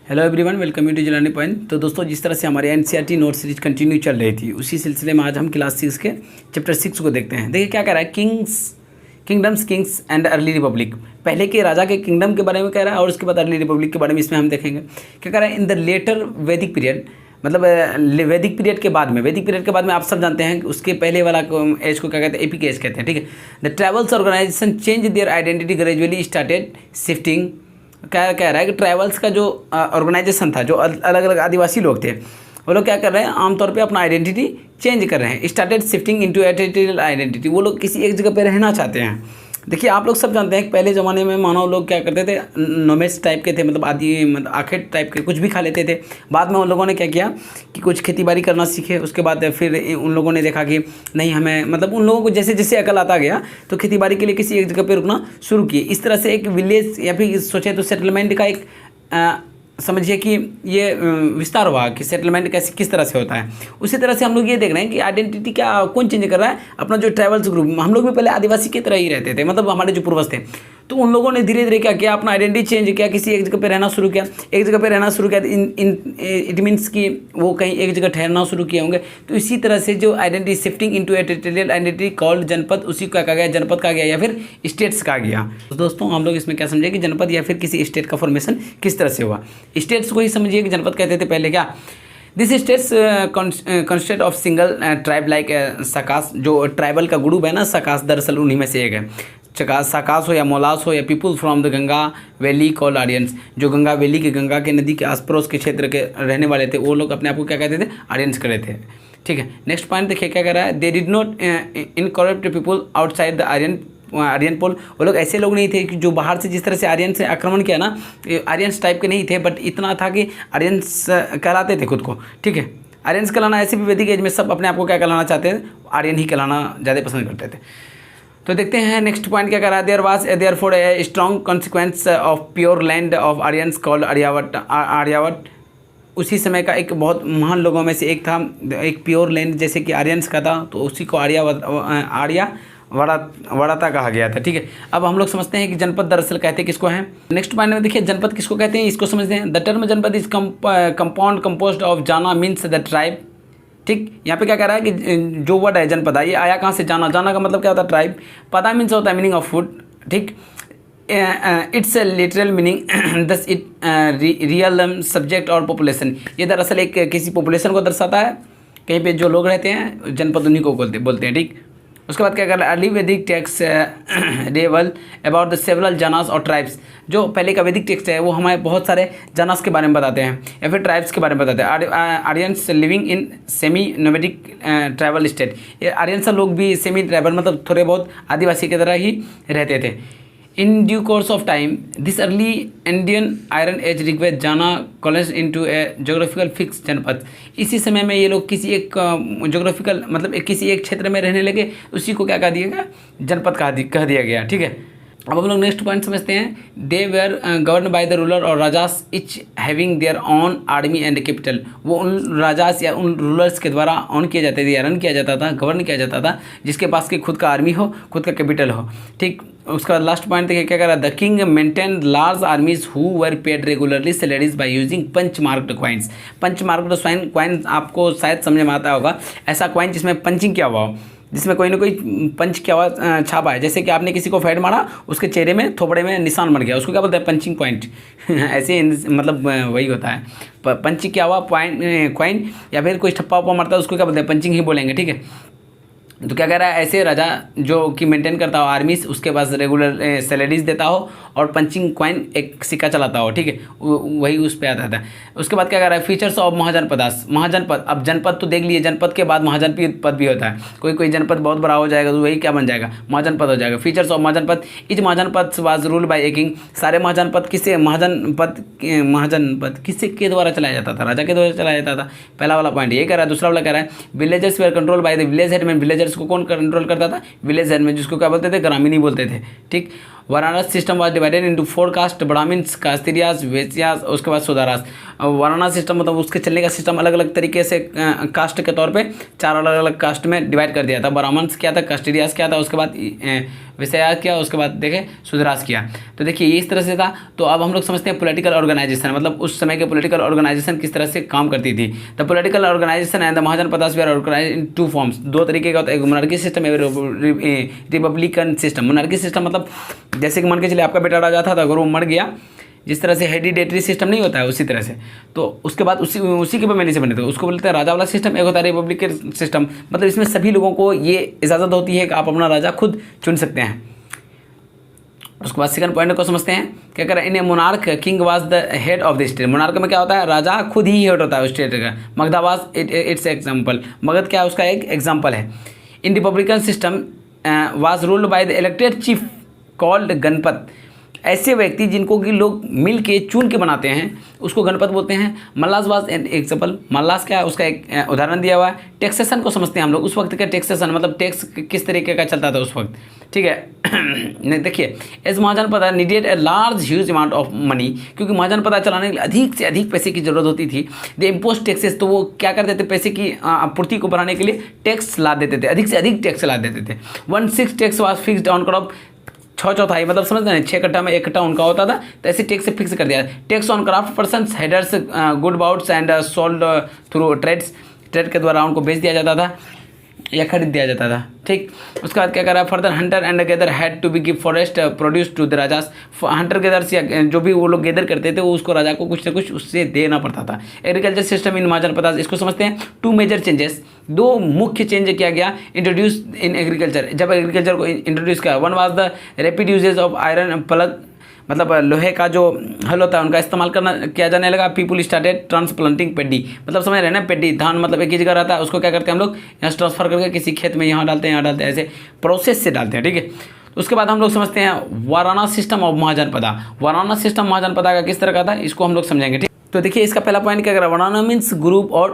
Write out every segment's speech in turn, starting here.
Hello everyone, welcome you to learning point. तो दोस्तों, जिस तरह से हमारे एनसीईआरटी नोट सीरीज कंटिन्यू चल रही थी, उसी सिलसिले में आज हम क्लास 6 के चैप्टर 6 को देखते हैं। देखिए क्या कह रहा है, किंग्स एंड अर्ली रिपब्लिक। पहले के राजा के किंगडम के बारे में कह रहा है और उसके बाद अर्ली रिपब्लिक के बारे में इसमें हम देखेंगे। क्या कह रहा है, इन द लेटर वैदिक पीरियड, मतलब वैदिक पीरियड के बाद में आप सब जानते हैं कि उसके पहले वाला एज को क्या कहते हैं, एपिक एज कहते हैं। ठीक है। The travels organisation change their identity gradually started shifting. क्या कह रहा है कि ट्रैवल्स का जो ऑर्गेनाइजेशन था, जो अलग अलग आदिवासी लोग थे, वो लोग क्या कर रहे हैं, आमतौर पे अपना आइडेंटिटी चेंज कर रहे हैं। Started shifting into territorial identity. वो लोग किसी एक जगह पे रहना चाहते हैं। देखिए, आप लोग सब जानते हैं कि पहले ज़माने में मानव लोग क्या करते थे, नोमेड्स टाइप के थे, मतलब आखेट टाइप के, कुछ भी खा लेते थे। बाद में उन लोगों ने क्या किया कि कुछ खेती बाड़ी करना सीखे। उसके बाद फिर उन लोगों ने देखा कि नहीं, हमें मतलब उन लोगों को जैसे जैसे अकल आता गया तो खेती बाड़ी के लिए किसी एक जगह पे रुकना शुरू किए। इस तरह से एक विलेज या फिर सोचे तो सेटलमेंट का एक समझिए कि ये विस्तार हुआ कि सेटलमेंट कैसे किस तरह से होता है। उसी तरह से हम लोग ये देख रहे हैं कि आइडेंटिटी क्या कौन चेंज कर रहा है, अपना जो ट्रैवल्स ग्रुप। हम लोग भी पहले आदिवासी की तरह ही रहते थे, मतलब हमारे जो पूर्वज थे, तो उन लोगों ने धीरे धीरे क्या किया, अपना आइडेंटिटी चेंज किया, किसी एक जगह पे रहना शुरू किया। एक जगह पे रहना शुरू किया इट मीन्स कि वो कहीं एक जगह ठहरना शुरू किए होंगे। तो इसी तरह से जो आइडेंटिटी शिफ्टिंग इनटू ए टेरिटोरियल आइडेंटिटी कॉल्ड जनपद, उसी को क्या गया, जनपद कहा गया या फिर स्टेट्स कहा गया। तो दोस्तों, हम लोग इसमें क्या समझे कि जनपद या फिर किसी स्टेट का फॉर्मेशन किस तरह से हुआ। स्टेट्स को ही समझिए कि जनपद कहते थे पहले। क्या this states consisted of single tribe like Sakas. जो ट्राइबल का ग्रुप है ना, सकास, दरअसल उन्हीं में से एक है। सकास हो या मोलास हो या people from the Ganga valley called Aryans. जो गंगा वैली के, गंगा के नदी के आस पड़ोस के क्षेत्र के रहने वाले थे, वो लोग अपने आप को क्या कहते थे, आर्यंस कहते थे। ठीक है। नेक्स्ट पॉइंट देखिए क्या कह रहा है, they did not incorporate people outside the Aryan pole. वो लोग ऐसे लोग नहीं थे कि जो बाहर से, जिस तरह से आर्यन से आक्रमण किया ना, आर्यंस टाइप के नहीं थे, बट इतना था कि आर्यंस कहलाते थे खुद को। ठीक है। आर्यंस कहलाना, ऐसे भी वैदिक एज में सब अपने आप को क्या कहलाना चाहते थे, आर्यन ही कहलाना ज़्यादा पसंद करते थे। तो देखते हैं नेक्स्ट पॉइंट क्या कर रहा है, there was therefore a strong consequence of pure land of Aryans called Aryavarta. उसी समय का एक बहुत महान लोगों में से एक था, एक प्योर लैंड जैसे कि आर्यंस का था, तो उसी को आर्यावर्ता कहा गया था। ठीक है। अब हम लोग समझते हैं कि जनपद दरअसल कहते किसको हैं। नेक्स्ट पॉइंट में देखिए, जनपद किसको कहते हैं, इसको समझते हैं। द टर्म जनपद इज कंपाउंड कंपोज्ड ऑफ जाना मीन्स द ट्राइब। ठीक। यहाँ पे क्या कह रहा है कि जो वर्ड है जनपद, ये आया कहाँ से, जाना। जाना का मतलब क्या होता है, ट्राइब। पता मीन्स होता है मीनिंग ऑफ फूड। ठीक। It's literal meaning thus it real subject और पॉपुलेशन। ये दरअसल एक किसी पॉपुलेशन को दर्शाता है, कहीं पे जो लोग रहते हैं, जनपद उन्हीं को बोलते हैं। ठीक। उसके बाद क्या कर रहा है, अर्ली वैदिक टेक्स्ट रेवल अबाउट द सेवरल जनास और ट्राइब्स। जो पहले का वैदिक टेक्स्ट है वो हमें बहुत सारे जनास के बारे में बताते हैं या फिर ट्राइब्स के बारे में बताते हैं। Aryans living in semi nomadic tribal state. ये आर्यंस लोग भी सेमी ट्राइबल, मतलब थोड़े बहुत आदिवासी की तरह ही रहते थे। In due course of time this early Indian iron age request जाना college into a geographical fix janapada. इसी समय में ये लोग किसी एक जोग्राफिकल, मतलब किसी एक क्षेत्र में रहने लगे, उसी को क्या कह दिया गया, जनपद कह दिया गया। ठीक है। अब हम लोग नेक्स्ट पॉइंट समझते हैं। They were govern by the ruler और rajas each having their own army and capital. वो उन राजास या उन रूलर्स के द्वारा ऑन किए जाते थे या रन किया जाता था, गवर्न किया जाता था, जिसके पास कि खुद का आर्मी हो, खुद का कैपिटल हो। ठीक। उसका लास्ट पॉइंट देखिए क्या कर रहा है, the king maintain large armies who were paid regularly salaries by using punch marked coins. Punch marked coin आपको शायद समझ में आता होगा, ऐसा क्वाइन जिसमें पंचिंग किया हुआ हो, जिसमें कोई ना कोई पंच किया हुआ छापा है। जैसे कि आपने किसी को फेड मारा, उसके चेहरे में, थोपड़े में निशान बन गया, उसको क्या बोलते हैं, पंचिंग पॉइंट। ऐसे मतलब वही होता है, पंचिंग किया हुआ क्वाइन या फिर कोई ठप्पा उप्पा मारता है, उसको क्या बोलते हैं, पंचिंग ही बोलेंगे। ठीक है। तो क्या कह रहा है, ऐसे राजा जो कि मेंटेन करता हो आर्मीज, उसके पास रेगुलर सैलरीज देता हो और पंचिंग क्वाइन एक सिक्का चलाता हो। ठीक है। वही उस पर आता था। उसके बाद क्या कह रहा है, फीचर्स ऑफ महाजनपदास। महाजनपद, अब जनपद तो देख लिए, जनपद के बाद महाजनपद भी होता है। कोई जनपद बहुत बड़ा हो जाएगा तो वही क्या बन जाएगा, महाजनपद हो जाएगा। Features of mahajanapada, each mahajanapada was ruled by a king. सारे महाजनपद किससे, महाजनपद किससे के द्वारा चलाया जाता था, राजा के द्वारा चलाया जाता था। पहला वाला पॉइंट ये कह रहा है। दूसरा वाला कह रहा है, villagers were control by the village headman. Villagers को कौन कंट्रोल करता था, विलेज हेडमैन, जिसको क्या बोलते थे, ग्रामीणी बोलते थे। ठीक। Varna system was divided into 4 caste, Brahmins, Kshatriyas, Vaishyas, उसके बाद सुदारास। वाराना सिस्टम मतलब उसके चलने का सिस्टम अलग अलग तरीके से कास्ट के तौर पे 4 अलग अलग कास्ट में डिवाइड कर दिया था। ब्राह्मण्स क्या था, कस्टडियास क्या था, उसके बाद विषयास किया, उसके बाद देखें शूद्रास किया। तो देखिए ये इस तरह से था। तो अब हम लोग समझते हैं पॉलिटिकल ऑर्गेनाइजेशन, मतलब उस समय के पॉलिटिकल ऑर्गेनाइजेशन किस तरह से काम करती थी। The political organisation and the mahajanapadas were organised in 2 forms, 2 तरीके का होता है, एक monarchy system, republican system. Monarchy system मतलब जैसे कि मान के चलिए आपका बेटा राजा था तो अगर वो मर गया, जिस तरह से हेरिडेटरी सिस्टम नहीं होता है उसी तरह से, तो उसके बाद उसी के फैमिली से बने थे, उसको बोलते हैं राजा वाला सिस्टम। एक होता है रिपब्लिकन सिस्टम, मतलब इसमें सभी लोगों को ये इजाज़त होती है कि आप अपना राजा खुद चुन सकते हैं। उसके बाद सेकंड पॉइंट को समझते हैं, क्या कर रहा है, in a monarch king was the head of the state. Monarch में क्या होता है, राजा खुद ही हेड होता है उस स्टेट का। Magadha was its example, Magadha क्या है उसका एक एग्जाम्पल है। In republican system was ruled by the elected chief called ganapati. ऐसे व्यक्ति जिनको कि लोग मिल के चुन के बनाते हैं उसको गणपत बोलते हैं। मल्लास वाज एन एग्जाम्पल, मल्लास क्या है उसका एक उदाहरण दिया हुआ है। टैक्सेशन को समझते हैं हम लोग, उस वक्त का टैक्सेशन मतलब टैक्स किस तरीके का चलता था उस वक्त, ठीक है। देखिए as mahajanapada needed a large huge amount of money, क्योंकि महाजनपदा चलाने के लिए अधिक से अधिक पैसे की जरूरत होती थी। दे इम्पोज टैक्सेस, तो वो क्या करते थे, पैसे की आपूर्ति को बढ़ाने के लिए टैक्स ला देते थे, अधिक से अधिक टैक्स ला देते थे। 1/6 tax was fixed on crop, 6/4 मतलब समझते हैं 6 कट्टा में 1 कट्टा उनका होता था, तो ऐसे टैक्स से फिक्स कर दिया। Tax on craft persons herders goods bought and sold through trades, trade के द्वारा उनको बेच दिया जाता था या खरीद दिया जाता था, ठीक। उसके बाद क्या करा, further hunter and gatherer had to be give forest produce to the rajas. Hunter gatherers या जो भी वो लोग गैदर करते थे वो उसको राजा को कुछ ना कुछ उससे देना पड़ता था। एग्रीकल्चर सिस्टम इन महाजनपदास, इसको समझते हैं 2 मेजर चेंजेस, 2 मुख्य चेंज किया गया इंट्रोड्यूस इन एग्रीकल्चर, जब एग्रीकल्चर को इंट्रोड्यूस किया। One was the rapid usages of iron plough, मतलब लोहे का जो हल होता है उनका इस्तेमाल करना किया जाने लगा। पीपुल स्टार्टेड ट्रांसप्लांटिंग पेडी, मतलब समझ रहे हैं ना, पेडी धान मतलब एक ही जगह रहता है, उसको क्या करते हैं हम लोग यहाँ से ट्रांसफर करके किसी खेत में यहाँ डालते हैं, यहाँ डालते हैं, ऐसे प्रोसेस से डालते हैं, ठीक है। उसके बाद हम लोग समझते हैं varna system of mahajanapada. Varna system mahajanapada का किस तरह का था इसको हम लोग समझेंगे, ठीक। तो देखिए इसका पहला पॉइंट क्या कर रहा है, वराना मीन्स ग्रुप और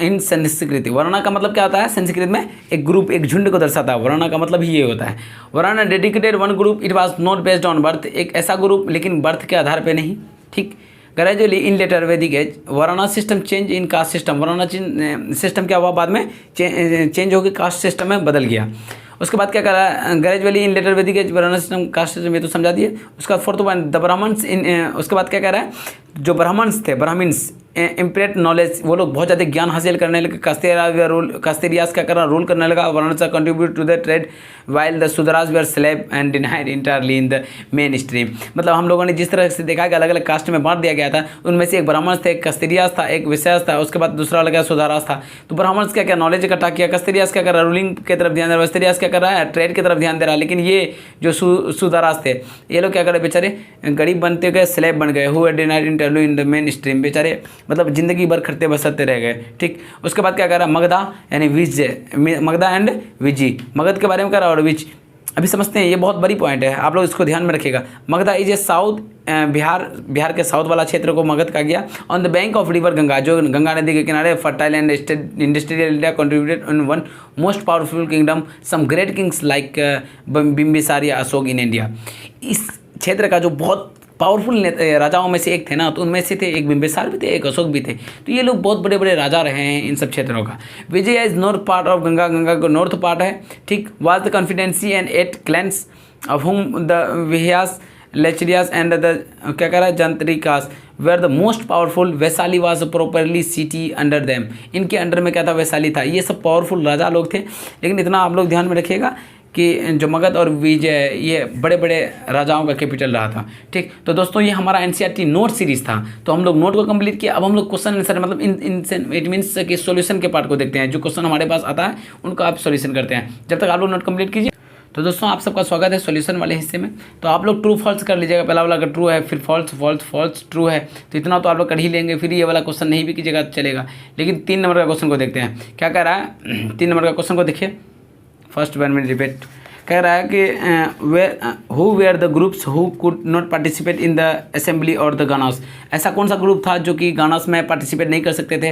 इन संस्कृति। वराना का मतलब क्या होता है, संस्कृत में एक ग्रुप, एक झुंड को दर्शाता है। वराना का मतलब ही ये होता है। Varna dedicated 1 group, it was not based on birth, एक ऐसा ग्रुप लेकिन बर्थ के आधार पे नहीं, ठीक। Gradually in later Vedic age varna system change in caste system, varna system क्या हुआ बाद में चेंज होकर कास्ट सिस्टम में बदल गया। उसके बाद क्या करा, gradually in later Vedic age varna system caste system, ये तो समझा दिए। उसका फोर्थ पॉइंट द ब्राह्मण्स इन, उसके बाद क्या कह रहा है, जो ब्राह्मण्स थे, ब्राह्मण्स इम्प्रेट नॉलेज, वो लोग बहुत ज़्यादा ज्ञान हासिल करने लगे। कास्तेरियास क्या करना, रूल करने लगा। वराना contribute to the trade while the Shudras were slave and denied entirely in the mainstream. मतलब हम लोगों ने जिस तरह से देखा कि अलग अलग कास्ट में बांट दिया गया था, उनमें से एक ब्राह्मण थे, एक कस्तेरियास था, एक विषयास था, उसके बाद दूसरा लगा शूद्रास था। तो ब्राह्मण क्या क्या नॉलेज इकट्ठा किया, कस्तेरियास क्या कर रहा है, रूलिंग की तरफ ध्यान दे रहा है, कस्तेरियास क्या कर रहा है, ट्रेड की तरफ ध्यान दे रहा है। लेकिन ये जो शूद्रास थे ये लोग क्या कर रहे बेचारे, गरीब बनते गए, स्लेब बन गए, who denied entirely in the main stream, बेचारे मतलब जिंदगी भर खटते बसते रह गए, ठीक। उसके बाद क्या करा, मगधा यानी विजय, मगधा एंड विजी, मगध के बारे में करा और विज अभी समझते हैं, ये बहुत बड़ी पॉइंट है, आप लोग इसको ध्यान में रखिएगा। Magadha is a south, Bihar के साउथ वाला क्षेत्र को मगध कहा गया। On the bank of river Ganga, जो गंगा नदी के किनारे, fertile and industrial India contributed in one most powerful kingdom, some great kings like Bimbisara या अशोक इन इंडिया। इस क्षेत्र का जो बहुत पावरफुल राजाओं में से एक थे ना, तो उनमें से थे एक बिम्बिसार भी थे, एक अशोक भी थे। तो ये लोग बहुत बड़े बड़े राजा रहे हैं इन सब क्षेत्रों का। Vajji is north part of Ganga, Ganga का नॉर्थ पार्ट है, ठीक। Was the confederacy and 8 clans of whom the Videhas, Lichchhavis and the क्या कह रहा है, Jnatrikas were the most powerful. Vaishali was properly city under them, इनके अंडर में क्या था, वैशाली था। ये सब पावरफुल राजा लोग थे, लेकिन इतना आप लोग ध्यान में रखिएगा कि जो मगध और विजय ये बड़े बड़े राजाओं का कैपिटल रहा था, ठीक। तो दोस्तों ये हमारा एनसीईआरटी नोट सीरीज था, तो हम लोग नोट को कंप्लीट किया। अब हम लोग क्वेश्चन आंसर मतलब इट मीन्स कि सॉल्यूशन के पार्ट को देखते हैं। जो क्वेश्चन हमारे पास आता है उनका आप सॉल्यूशन करते हैं। जब तक आप लोग नोट कंप्लीट कीजिए। तो दोस्तों आप सबका स्वागत है सॉल्यूशन वाले हिस्से में। तो आप लोग ट्रू फॉल्स कर लीजिएगा। पहला वाला अगर ट्रू है, फिर फॉल्स फॉल्स फॉल्स ट्रू है, तो इतना तो आप लोग कर ही लेंगे। फिर ये वाला क्वेश्चन नहीं भी कीजिएगा चलेगा। लेकिन 3 नंबर का क्वेश्चन को देखते हैं, क्या कह रहा है। 3 नंबर का क्वेश्चन को देखिए। फर्स्ट 1 मिनट रिपीट कह रहा है कि who were the groups who could not participate in the assembly और द गानास। ऐसा कौन सा ग्रुप था जो कि गानास में पार्टिसिपेट नहीं कर सकते थे।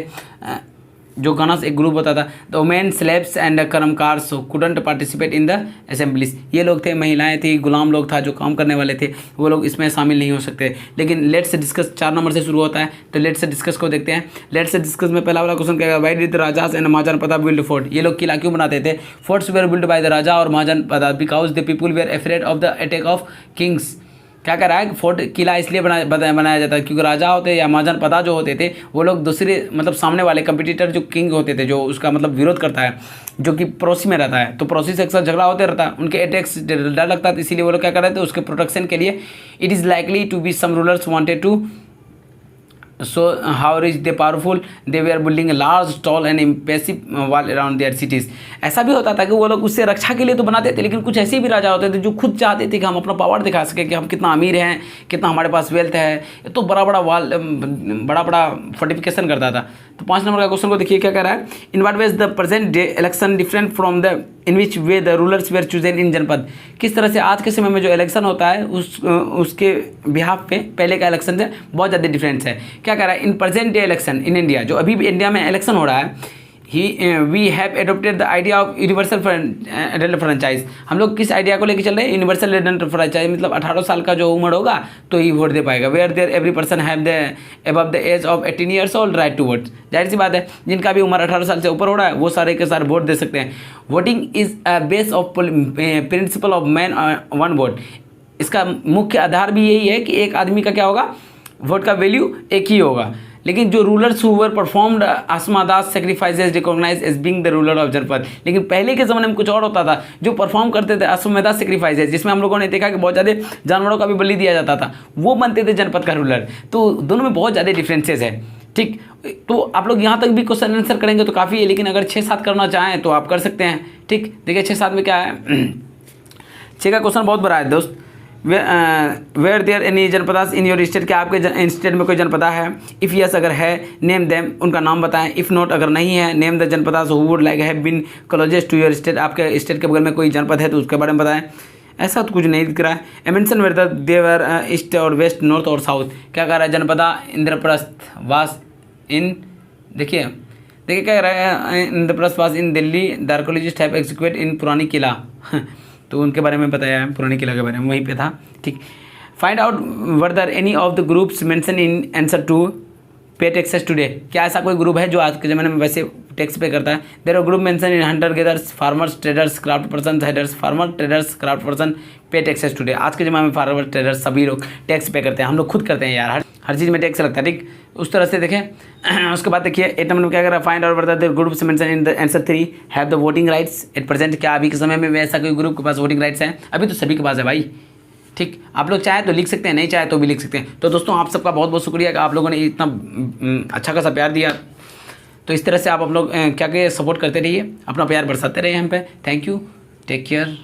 जो गणस एक ग्रुप होता था। The women slaves and karmakaras couldn't participate in the assemblies, ये लोग थे, महिलाएं थी, गुलाम लोग था, जो काम करने वाले थे, वो लोग इसमें शामिल नहीं हो सकते। लेकिन लेट्स डिस्कस 4 नंबर से शुरू होता है, तो लेट्स डिस्कस को देखते हैं। लेट्स डिस्कस में पहला वाला क्वेश्चन क्या है, why did the rajas and mahajanapadas build fort, ये लोग किला क्यों बनाते थे? Forts were build by the raja और mahajanapadas because the people were afraid of the attack of kings. क्या कर रहा है, फोर्ट किला इसलिए बनाया जाता है क्योंकि राजा होते या महाजन प्रताप जो होते थे वो लोग दूसरे मतलब सामने वाले कंपटीटर जो किंग होते थे, जो उसका मतलब विरोध करता है, जो कि पड़ोसी में रहता है, तो पड़ोसी से अक्सर झगड़ा होते रहता है, उनके अटैक्स डर लगता है, इसीलिए वो लोग क्या कर रहे थे, उसके प्रोटेक्शन के लिए। It is likely to be some rulers wanted to so how rich they powerful they were building a large tall and impressive wall around their cities। ऐसा भी होता था कि वो लोग उससे रक्षा के लिए तो बनाते थे, लेकिन कुछ ऐसे भी राजा होते थे जो खुद चाहते थे कि हम अपना पावर दिखा सके कि हम कितना अमीर हैं, कितना हमारे पास वेल्थ है, तो बड़ा बड़ा वॉल, बड़ा बड़ा फोर्टिफिकेशन करता था। तो 5 नंबर का क्वेश्चन को देखिए क्या कह रहा है, in what ways the present day election different from the in which way the rulers were chosen in janapada, किस तरह से आज के समय में जो इलेक्शन होता है उसके बिहाफ पे पहले का इलेक्शन से बहुत ज़्यादा डिफरेंस है। क्या कह रहा है, in present day election in India, जो अभी भी इंडिया में इलेक्शन हो रहा है, we have adopted the idea of universal franchise, हम लोग किस आइडिया को लेकर चल रहे हैं, यूनिवर्सल एडल्ट फ्रेंचाइज, मतलब 18 साल का जो उम्र होगा तो ही वोट दे पाएगा। Where there every person have the above the age of 18 years old right to vote, जाहिर सी बात है जिनका भी उम्र 18 साल से ऊपर हो रहा है वो सारे के सारे वोट दे सकते हैं। Voting is a base of principle of man one vote, इसका मुख्य आधार भी यही है कि एक आदमी का क्या होगा, वोट का वैल्यू एक ही होगा। लेकिन जो rulers who were performed ashvamedhas sacrifices recognise as being the ruler of janapada, लेकिन पहले के ज़माने में कुछ और होता था, जो परफॉर्म करते थे असमादास सेक्रीफाइसेज, जिसमें हम लोगों ने देखा कि बहुत ज़्यादा जानवरों का भी बलि दिया जाता था, वो बनते थे जनपद का रूलर। तो दोनों में बहुत ज़्यादा डिफरेंसेस है। ठीक, तो आप लोग यहाँ तक भी क्वेश्चन आंसर करेंगे तो काफ़ी है, लेकिन अगर 6-7 करना चाहें तो आप कर सकते हैं। ठीक, देखिए 6-7 में क्या है, 6 का क्वेश्चन बहुत बड़ा है दोस्त। Were there any janapadas in your state, क्या आपके स्टेट में कोई जनपदा है? इफ़ यस अगर है, नेम देम, उनका नाम बताएं। इफ़ नॉट अगर नहीं है, name the janapadas who would like have been closest to your state, आपके स्टेट के बगल में कोई जनपद है तो उसके बारे में बताएं। ऐसा तो कुछ नहीं दिख रहा है। एमेंसन वेदर देवर ईस्ट और वेस्ट, नॉर्थ और साउथ, क्या कह रहा है, जनपदा इंद्रप्रस्थ वास इन, देखिए क्या कह रहा है, Indraprastha was in Delhi, the archaeologist have execute in Purana Qila तो उनके बारे में बताया है, पुराने किला के बारे में वहीं पे था। ठीक, find out whether any of the groups mention in answer to pay taxes today, क्या ऐसा कोई ग्रुप है जो आज के ज़माने में वैसे टैक्स पे करता है? There are group mention in hunter gathers, farmers, traders, craft person, herders, farmer, traders, craft person pay taxes today. आज के ज़माने में फार्मर, ट्रेडर्स सभी लोग टैक्स पे करते हैं, हम लोग खुद करते हैं यार, हर चीज़ में टैक्स लगता है। ठीक, उस तरह से देखें। उसके बाद देखिए 8 नंबर में क्या कर रहा है, find out वर्दर the groups mention in the answer 3 have the voting rights at present, क्या अभी के समय में ऐसा कोई ग्रुप के पास वोटिंग राइट्स है? अभी तो सभी के पास है भाई। ठीक, आप लोग चाहे तो लिख सकते हैं, नहीं चाहे तो भी लिख सकते हैं। तो दोस्तों आप सबका बहुत बहुत शुक्रिया कि आप लोगों ने इतना अच्छा खासा प्यार दिया। तो इस तरह से आप लोग क्या सपोर्ट करते रहिए, अपना प्यार बरसाते रहिए हम पे। Thank you, take care.